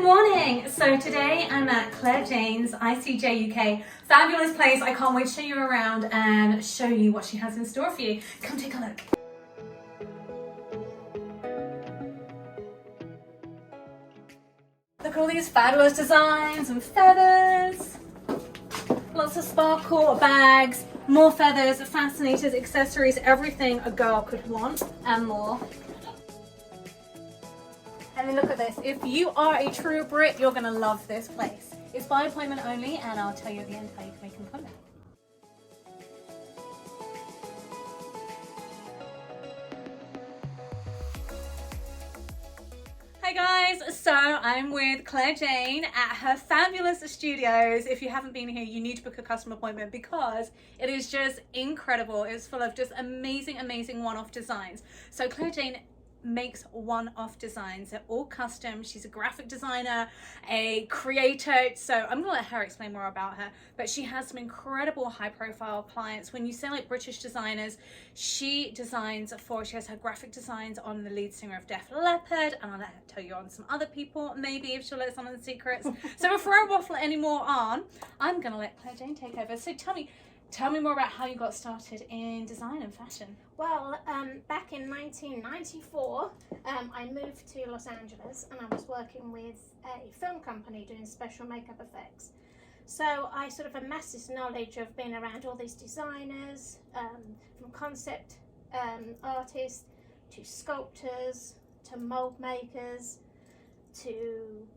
morning! So today I'm at Claire Jane's ICJUK. Fabulous place. I can't wait to show you around and show you what she has in store for you. Come take a look. Look at all these fabulous designs and feathers. Lots of sparkle, bags, more feathers, fascinators, accessories, everything a girl could want and more. And then look at this. If you are a true Brit, you're going to love this place. It's by appointment only, and I'll tell you at the end how you can make an appointment. Hi guys, so I'm with Claire Jane at her fabulous studios. If you haven't been here, you need to book a custom appointment because it is just incredible. It's full of just amazing one-off designs. So Claire Jane makes one-off designs. They're all custom. She's a graphic designer, a creator, so I'm gonna let her explain more about her, but she has some incredible high-profile clients. When you say like British designers, she designs for, she has her graphic designs on the lead singer of Def Leppard, and I'll let her tell you on some other people, maybe, if she'll let some of the secrets. So before I waffle any more on, I'm gonna let Claire Jane take over. So tell me more about how you got started in design and fashion. Well, back in 1994, I moved to Los Angeles and I was working with a film company doing special makeup effects. So I sort of amassed this knowledge of being around all these designers, from concept artists to sculptors to mold makers to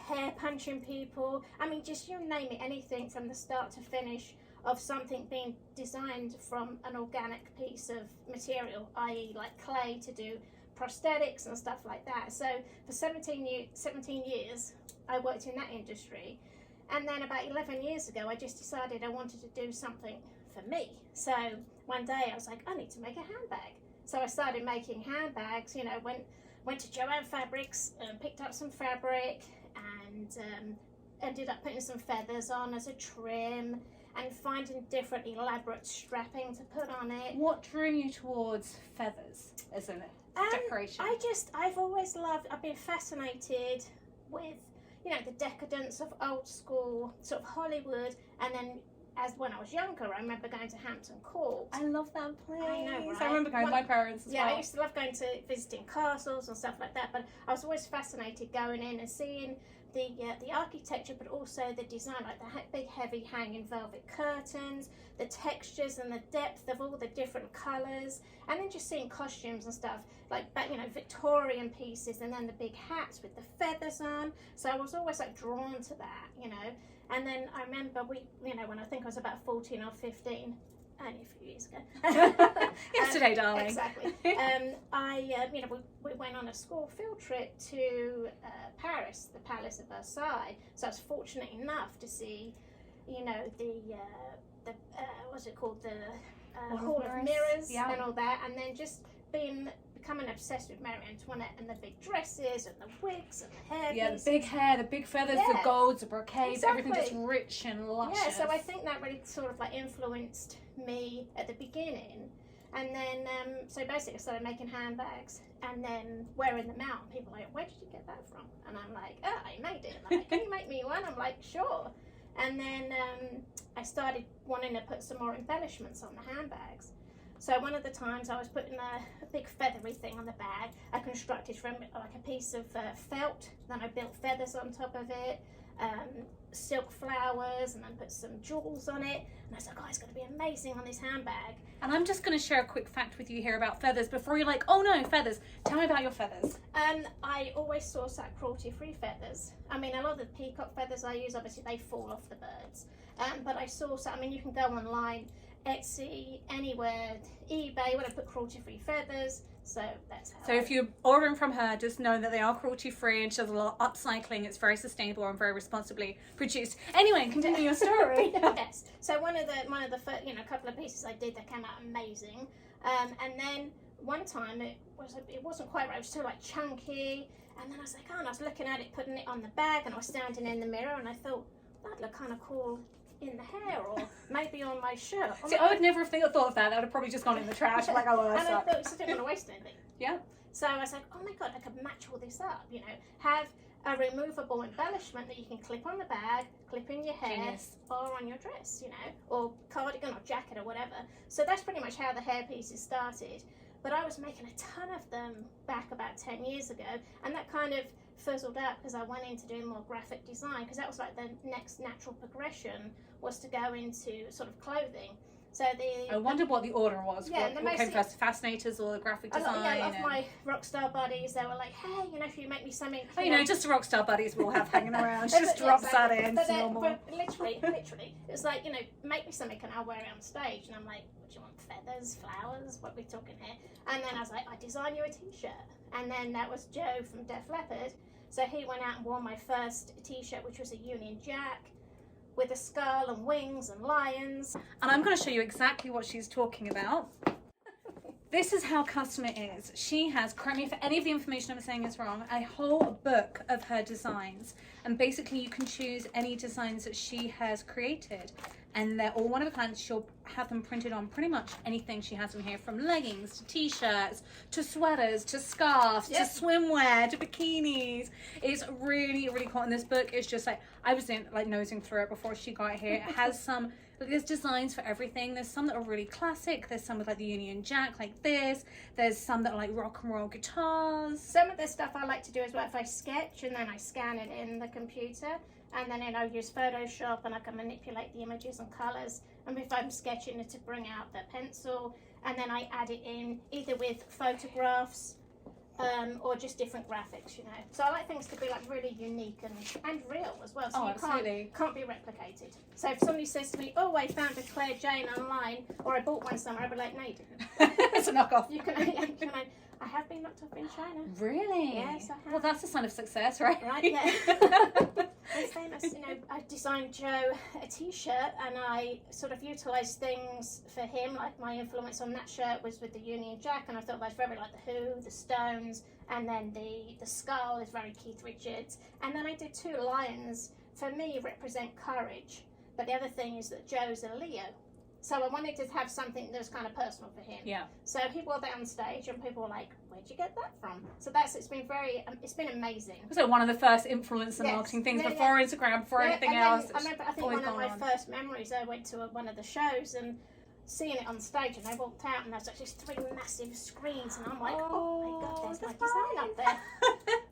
hair punching people. I mean, just you name it, anything from the start to finish of something being designed from an organic piece of material, i.e. like clay, to do prosthetics and stuff like that. So for 17 years I worked in that industry, and then about 11 years ago I just decided I wanted to do something for me. So one day I was like, I need to make a handbag. So I started making handbags, you know, went to Joanne Fabrics and picked up some fabric and ended up putting some feathers on as a trim and finding different elaborate strapping to put on it. What drew you towards feathers as a decoration? I've been fascinated with, you know, the decadence of old school sort of Hollywood, and then when I was younger, I remember going to Hampton Court. I love that place. I know, right? I remember going with my parents as well. Yeah, I used to love going to visiting castles and stuff like that, but I was always fascinated going in and seeing the architecture, but also the design, like the big heavy hanging velvet curtains, the textures and the depth of all the different colours, and then just seeing costumes and stuff like, you know, Victorian pieces, and then the big hats with the feathers on. So I was always like drawn to that, you know. And then I remember when I think I was about 14 or 15, only a few years ago. Yesterday, darling. Exactly. We went on a school field trip to Paris, the Palace of Versailles. So I was fortunate enough to see, you know, the what's it called, the Hall of Mirrors, yeah, and all that, and then just becoming obsessed with Marie Antoinette and the big dresses and the wigs and the hair. Yeah, the big hair, the big feathers, yeah, the golds, the brocades, exactly, everything just rich and luscious. Yeah, so I think that really sort of like influenced me at the beginning. And then, so basically I started making handbags and then wearing them out. And people are like, where did you get that from? And I'm like, oh, I made it. And they're like, can you make me one? I'm like, sure. And then I started wanting to put some more embellishments on the handbags. So one of the times I was putting a big feathery thing on the bag, I constructed from like a piece of felt, then I built feathers on top of it, silk flowers, and then put some jewels on it. And I was like, oh, it's going to be amazing on this handbag. And I'm just going to share a quick fact with you here about feathers before you're like, oh no, feathers. Tell me about your feathers. I always source out cruelty-free feathers. I mean, a lot of the peacock feathers I use, obviously they fall off the birds. But I source out, I mean, you can go online, Etsy, anywhere, eBay, when I put cruelty-free feathers. So that's how. So if you're ordering from her, just know that they are cruelty-free, and she does a lot of upcycling. It's very sustainable and very responsibly produced. Anyway, continue your story. Yes. So one of the first, you know, couple of pieces I did that came out amazing. And then one time it wasn't quite right. It was still like chunky. And then I was like, oh, and I was looking at it, putting it on the bag, and I was standing in the mirror, and I thought that'd look kind of cool in the hair or maybe on my shirt. See, I would never have thought of that. That would have probably just gone in the trash. Like, oh, well, and that's I up. thought, so I didn't want to waste anything. Yeah. So I was like, oh my God, I could match all this up, you know, have a removable embellishment that you can clip on the bag, clip in your hair, Genius. or on your dress, you know, or cardigan or jacket or whatever. So that's pretty much how the hair pieces started. But I was making a ton of them back about 10 years ago, and that kind of fizzled out because I went into doing more graphic design, because that was like the next natural progression, was to go into sort of clothing. So I wondered what the order was. Yeah, what came first, fascinators or the graphic design? A lot of my rock star buddies, they were like, hey, you know, if you make me something... Oh, you know, just the rock star buddies we'll have hanging around. Just drops that in. But, normal. but literally, it's like, you know, make me something and I'll wear it on stage. And I'm like, what do you want, feathers, flowers? What are we talking here? And then I was like, I design you a t-shirt. And then that was Joe from Leppard. So he went out and wore my first t-shirt, which was a Union Jack, with a skull and wings and lions. And I'm going to show you exactly what she's talking about. This is how customer is. She has, correct me if any of the information I'm saying is wrong, a whole book of her designs. And basically you can choose any designs that she has created. And they're all one of a kind. She'll have them printed on pretty much anything she has in here, from leggings to t-shirts to sweaters to scarves to swimwear to bikinis. It's really, really cool. And this book is just like, I was nosing through it before she got here. It has some, there's designs for everything. There's some that are really classic. There's some with like the Union Jack like this. There's some that are like rock and roll guitars. Some of the stuff I like to do as well, if I sketch and then I scan it in the computer, and then I use Photoshop and I can manipulate the images and colours. And if I'm sketching it, to bring out the pencil, and then I add it in either with photographs or just different graphics, you know. So I like things to be like really unique and real as well. So can't be replicated. So if somebody says to me, oh, I found a Claire Jane online, or I bought one somewhere, I'll be like, no, you didn't. It's a knockoff. I have been knocked off in China. Really? Yes, I have. Well, that's a sign of success, right? Right, yeah. I'm famous. You know, I designed Joe a t-shirt, and I sort of utilised things for him. Like my influence on that shirt was with the Union Jack, and I thought that's very like the Who, the Stones, and then the skull is very Keith Richards. And then I did two lions, for me, represent courage. But the other thing is that Joe's a Leo. So I wanted to have something that was kind of personal for him. Yeah. So he wore that on stage, and people were like, "Where'd you get that from?" So it's been amazing. So one of the first influencer marketing things before Instagram, before anything else. I think one of my first memories, I went to one of the shows and seeing it on stage, and I walked out, and there's like these three massive screens, and I'm like, oh my God, there's my design up there.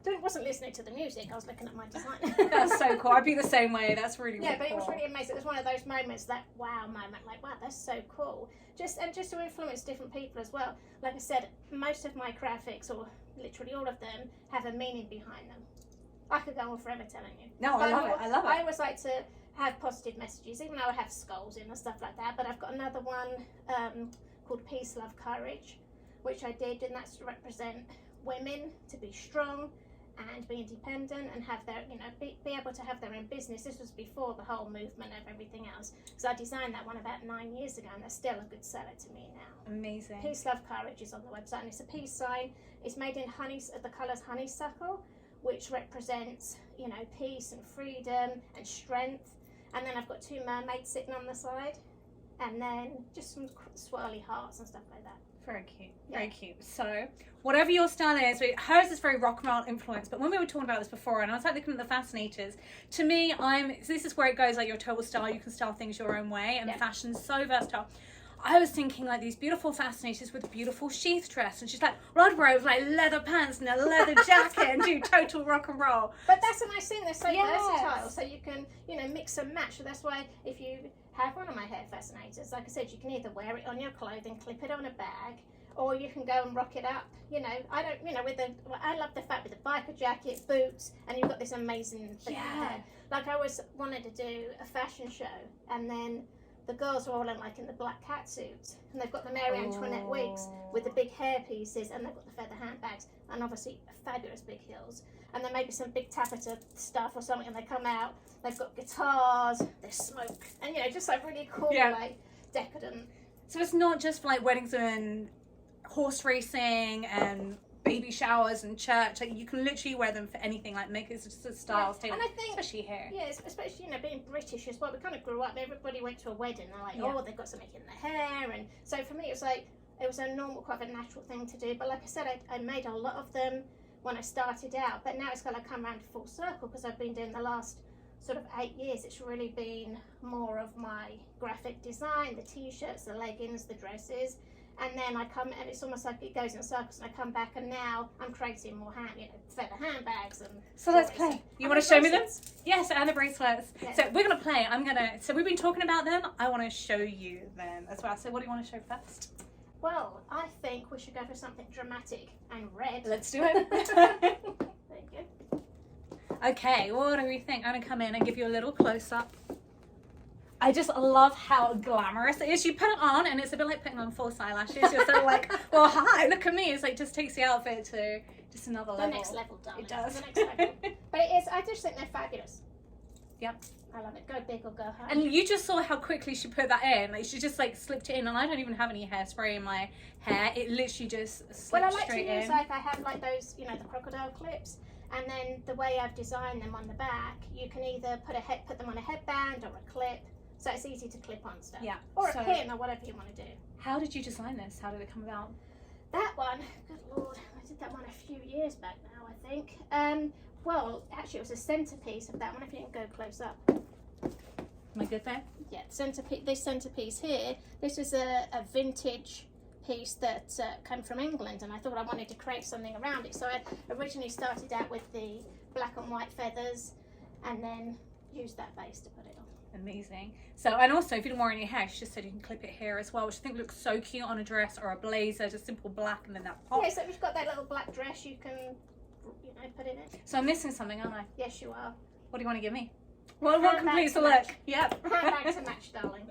I wasn't listening to the music, I was looking at my design. That's so cool. I'd be the same way. That's really, really but cool. It was really amazing. It was one of those moments, that wow moment, like, wow, that's so cool. Just to influence different people as well. Like I said, most of my graphics, or literally all of them, have a meaning behind them. I could go on forever telling you. No, I love it. I love it. I always like to have positive messages, even though I have skulls in and stuff like that. But I've got another one called Peace, Love, Courage, which I did, and that's to represent women to be strong and be independent and have their, be able to have their own business. This was before the whole movement of everything else. So I designed that one about 9 years ago, and that's still a good seller to me now. Amazing. Peace, Love, Courage is on the website, and it's a peace sign. It's made in the colours honeysuckle, which represents, peace and freedom and strength. And then I've got two mermaids sitting on the side, and then just some swirly hearts and stuff like that. Very cute. Very cute. So, whatever your style is, hers is very rock and roll influence. But when we were talking about this before, and I was like looking at the fascinators, to me, this is where it goes, like your total style. You can style things your own way, and fashion's so versatile. I was thinking like these beautiful fascinators with beautiful sheath dress, and she's like, well, I'd wear it with like leather pants and a leather jacket and do total rock and roll. But that's a nice thing, they're so versatile, so you can, mix and match. So that's why if you have one of my hair fascinators, like I said, you can either wear it on your clothing, clip it on a bag, or you can go and rock it up. I love the fact with the biker jacket, boots, and you've got this amazing thing. Like I always wanted to do a fashion show, and then the girls are all in the black cat suits, and they've got the Marie Antoinette wigs with the big hair pieces, and they've got the feather handbags, and obviously fabulous big heels. And then maybe some big taffeta stuff or something, and they come out, they've got guitars, there's smoke, and just like really cool, like decadent. So it's not just for like weddings and horse racing and baby showers and church. Like you can literally wear them for anything. Like make it just a style statement. And I think, especially here. Yeah, especially being British as well. We kind of grew up. Everybody went to a wedding. They're like, Yeah. oh, they've got something in their hair, and so for me, it was like it was a normal, quite a natural thing to do. But like I said, I made a lot of them when I started out. But now it's kind of come around full circle because I've been doing the last sort of 8 years. It's really been more of my graphic design, the t-shirts, the leggings, the dresses. And then I come, and it's almost like it goes in circles, and I come back, and now I'm creating more feather handbags and. So let's play. You want to show me them? Yes, and the bracelets. Yeah. So we're gonna play. So we've been talking about them. I want to show you them as well. So what do you want to show first? Well, I think we should go for something dramatic and red. Let's do it. There you go. Okay, what do we think? I'm gonna come in and give you a little close up. I just love how glamorous it is. You put it on and it's a bit like putting on false eyelashes. You're sort of like, well, hi, look at me. It's like just takes the outfit to just another level. The next level, darling. It does. The next level. But it is, I just think they're fabulous. Yep. I love it. Go big or go home. And you just saw how quickly she put that in. Like she just like slipped it in, and I don't even have any hairspray in my hair. It literally just slipped well, I like straight to use in. like I have like those, the crocodile clips, and then the way I've designed them on the back, you can either put them on a headband or a clip, so it's easy to clip on stuff. Yeah. Or So- a pin or whatever you want to do. How did you design this? How did it come about? That one, good lord, I did that one a few years back now, I think. Well, actually, it was a centerpiece of that one. If you can go close up. Am I good there? Yeah, this centerpiece here, this is a vintage piece that came from England, and I thought I wanted to create something around it. So I originally started out with the black and white feathers, and then used that base to put it on. Amazing. So, and also, if you don't wear any hair, she just said you can clip it here as well, which I think looks so cute on a dress or a blazer, just simple black, and then that pop. Yeah, so if you've got that little black dress, you can, put in it. So I'm missing something, aren't I? Yes, you are. What do you want to give me? What Handbag completes to the match. look? Yep. Handbag to match, darling.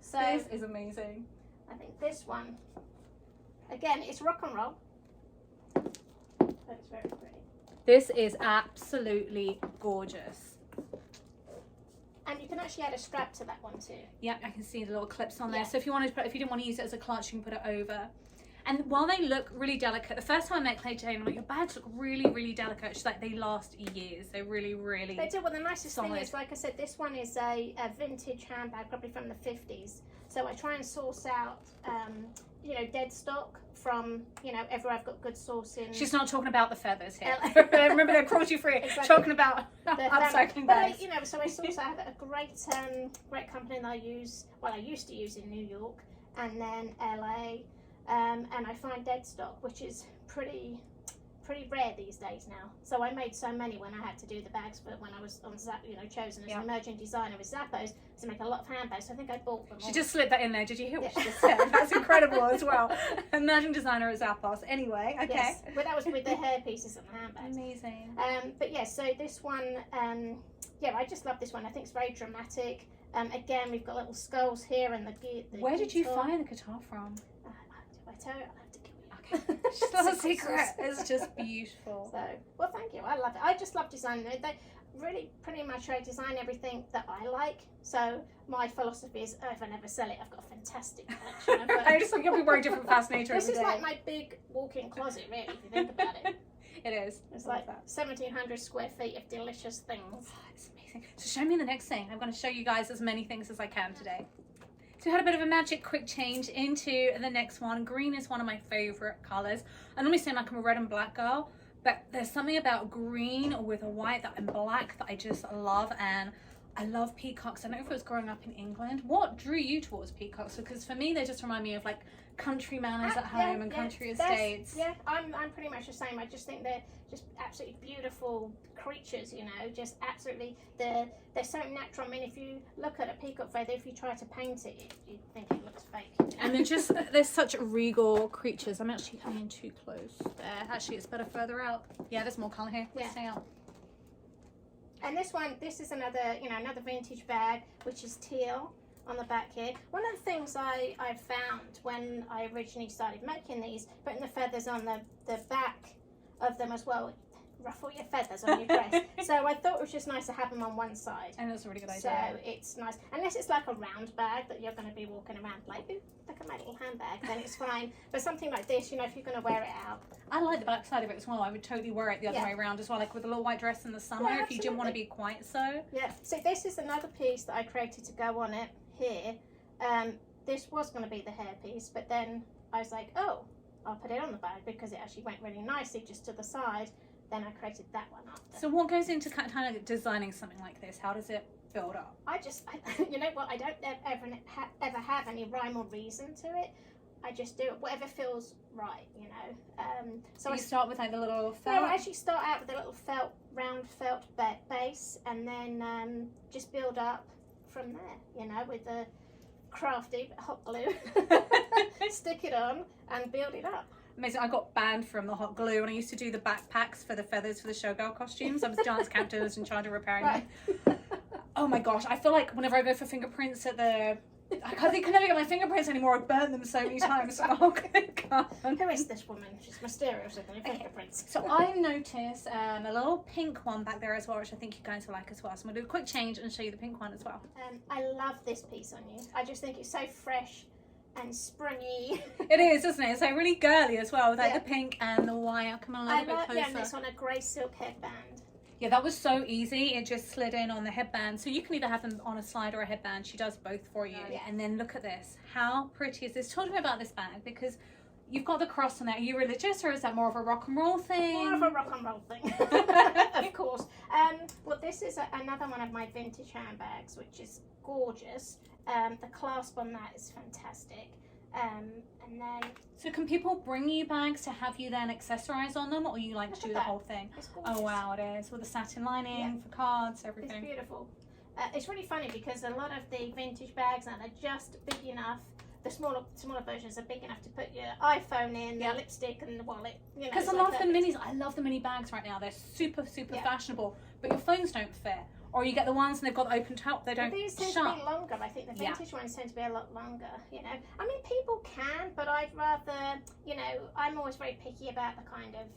So This is amazing. I think this one, again, it's rock and roll, but it's very pretty. This is absolutely gorgeous. And you can actually add a strap to that one too. Yeah, I can see the little clips on there. Yeah. So if you didn't want to use it as a clutch, you can put it over. And while they look really delicate, the first time I met Claire Jane, I'm like, your bags look really, really delicate. She's like, they last years. They're really, really They do. Well, the nicest thing solid. is, like I said, this one is a vintage handbag, probably from the 50s. So I try and source out, dead stock from, everywhere I've got good sourcing. She's not talking about the feathers here. LA. Remember, they're cruelty free. Exactly. Talking about The upcycling but bags. so I source. I have a great company that I use. Well, I used to use in New York, and then LA, and I find dead stock, which is pretty rare these days now. So I made so many when I had to do the bags for when I was on chosen as an emerging designer with Zappos to make a lot of handbags. So I think I bought them all. She just slipped that in there. Did you hear what she just said? That's incredible as well. Emerging designer at Zappos. Anyway, okay. Yes, but that was with the hair pieces and the handbags. Amazing. But yeah, so this one, I just love this one. I think it's very dramatic. Again, we've got little skulls here and the Where did you guitar. find the guitar from? I tell you, I'll have to give you. Okay. She's not a secret. It's just beautiful. So, well, thank you. I love it. I just love designing it. They really, pretty much, I design everything that I like. So my philosophy is, if I never sell it, I've got a fantastic collection. I just think you'll be wearing different fascinators This every is day. like my big walk-in closet, really, if you think about it. It is. It's I love like that. 1,700 square feet of delicious things. Oh, it's amazing. So show me the next thing. I'm going to show you guys as many things as I can today. So we had a bit of a magic quick change into the next one. Green is one of my favorite colors. I normally say like I'm a red and black girl, but there's something about green with a white and black that I just love, and I love peacocks. I don't know if it was growing up in England. What drew you towards peacocks? Because for me, they just remind me of like country manners at home and country estates. Yeah, I'm pretty much the same. I just think they're just absolutely beautiful creatures, just absolutely, they're so natural. I mean, if you look at a peacock feather, if you try to paint it, you think it looks fake. And they're such regal creatures. I'm actually coming too close there. Actually, it's better further out. Yeah, there's more colour here. Let's stay out. And this is another vintage bag, which is teal on the back here. One of the things I found when I originally started making these, putting the feathers on the back of them as well, ruffle your feathers on your dress. So I thought it was just nice to have them on one side. And it's a really good idea. So it's nice. Unless it's like a round bag that you're going to be walking around like, ooh, look at my little handbag, then it's fine. But something like this, you know, if you're going to wear it out. I like the back side of it as well. I would totally wear it the other way around as well, like with a little white dress in the summer, if you didn't want to be quite so. Yeah. So this is another piece that I created to go on it here. This was going to be the hair piece, but then I was like, oh, I'll put it on the bag because it actually went really nicely just to the side. Then I created that one after. So what goes into kind of designing something like this? How does it build up? You know what? I don't ever have any rhyme or reason to it. I just do it, whatever feels right, you know. So you start with like the little felt? No, I actually start out with a little round felt base, and then just build up from there, you know, with the crafty hot glue. Stick it on and build it up. Amazing. I got banned from the hot glue when I used to do the backpacks for the feathers for the showgirl costumes. I was dance captain, I was in charge of repairing them. Oh my gosh, I feel like whenever I go for fingerprints at the... I can never get my fingerprints anymore. I've burnt them so many times. Oh, good God. Who is this woman? She's mysterious with her fingerprints. So I noticed a little pink one back there as well, which I think you're going to like as well. So I'm going to do a quick change and show you the pink one as well. I love this piece on you. I just think it's so fresh and springy. It is, isn't it? It's like really girly as well, with like the pink and the white. I'll come a little bit closer. Yeah, this on a grey silk headband. Yeah, that was so easy. It just slid in on the headband. So you can either have them on a slide or a headband. She does both for you. Yeah. And then look at this. How pretty is this? Talk to me about this bag, because you've got the cross on there. Are you religious, or is that more of a rock and roll thing? More of a rock and roll thing, of course. Well, this is another one of my vintage handbags, which is gorgeous. The clasp on that is fantastic. And then... So can people bring you bags to have you then accessorize on them, or you like to do the whole thing? Oh wow, it is, with the satin lining for cards, everything. It's beautiful. It's really funny because a lot of the vintage bags are just big enough. The smaller versions are big enough to put your iPhone in, the lipstick, and the wallet. You know, because I love the minis. I love the mini bags right now. They're super fashionable, but your phones don't fit. Or you get the ones and they've got the open top, they don't shut. These tend to be longer. I think the vintage ones tend to be a lot longer, you know. I mean, people can, but I'd rather, you know, I'm always very picky about the kind of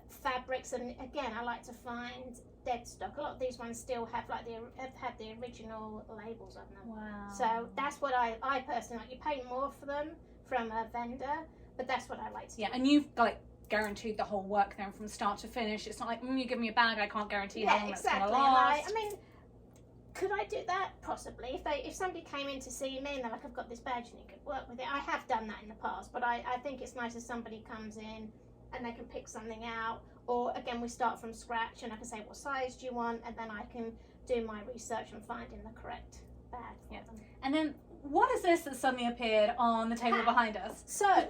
fabrics. And again, I like to find dead stock. A lot of these ones still have like have had the original labels on them. Wow. So that's what I personally like. You pay more for them from a vendor, but that's what I like to do. And you've like guaranteed the whole work then from start to finish. It's not like, you give me a bag, I can't guarantee how long it's going to last. I mean, could I do that? Possibly. If somebody came in to see me and they're like, I've got this badge and you could work with it. I have done that in the past, but I think it's nice if somebody comes in and they can pick something out. Or again, we start from scratch and I can say, what size do you want? And then I can do my research and finding the correct bag for them. And then what is this that suddenly appeared on the table behind us? So,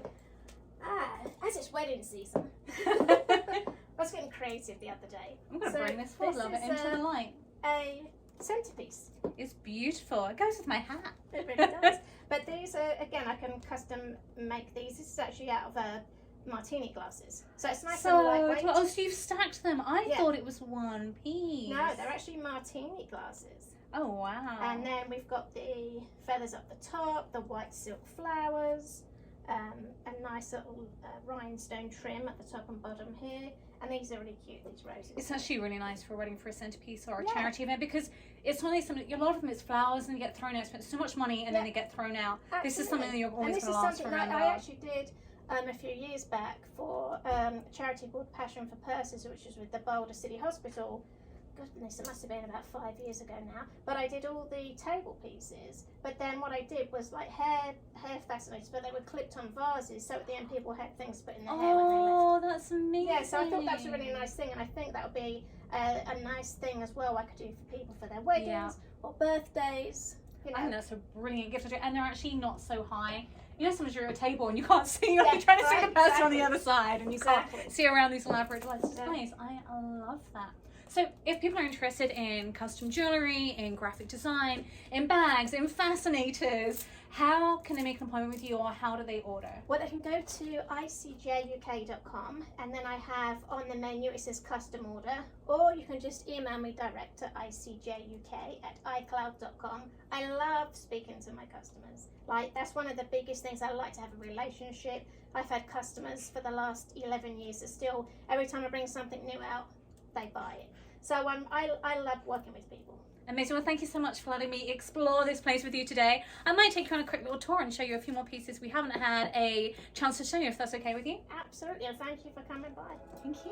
as it's wedding season, I was getting creative the other day. I'm going to bring this forward a little bit into the light. A centerpiece. It's beautiful. It goes with my hat. It really does. But these are, again, I can custom make these. This is actually out of martini glasses. So it's nice and lightweight. Oh, so you've stacked them. I thought it was one piece. No, they're actually martini glasses. Oh, wow. And then we've got the feathers up the top, the white silk flowers, a nice little rhinestone trim at the top and bottom here. And these are really cute, these roses. It's actually really nice for a wedding, for a centerpiece or a charity event, because it's only something, a lot of them it's flowers and you get thrown out, spend so much money and then they get thrown out. Absolutely. This is something that you're always going to last for. And this is something I actually did a few years back for a charity called Passion for Purses, which was with the Boulder City Hospital. Goodness, it must have been about 5 years ago now. But I did all the table pieces. But then what I did was like hair fascinators, but they were clipped on vases. So at the end, people had things put in their hair when they left. Oh, that's amazing. Yeah, so I thought that was a really nice thing, and I think that would be a nice thing as well. I could do for people for their weddings or birthdays. You know. I think that's a brilliant gift to do, and they're actually not so high. You know, sometimes you're at a table and you can't see, you're trying to see the person on the other side, and you can't see around these elaborate lights. It's nice. I love that. So if people are interested in custom jewellery, in graphic design, in bags, in fascinators, how can they make an appointment with you, or how do they order? Well, they can go to ICJUK.com, and then I have on the menu, it says custom order, or you can just email me direct to ICJUK@icloud.com. I love speaking to my customers. Like, that's one of the biggest things things. I like to have a relationship. I've had customers for the last 11 years that still, every time I bring something new out, they buy it. So I love working with people. Amazing. Well, thank you so much for letting me explore this place with you today. I might take you on a quick little tour and show you a few more pieces we haven't had a chance to show you, if that's okay with you. Absolutely, and thank you for coming by. Thank you.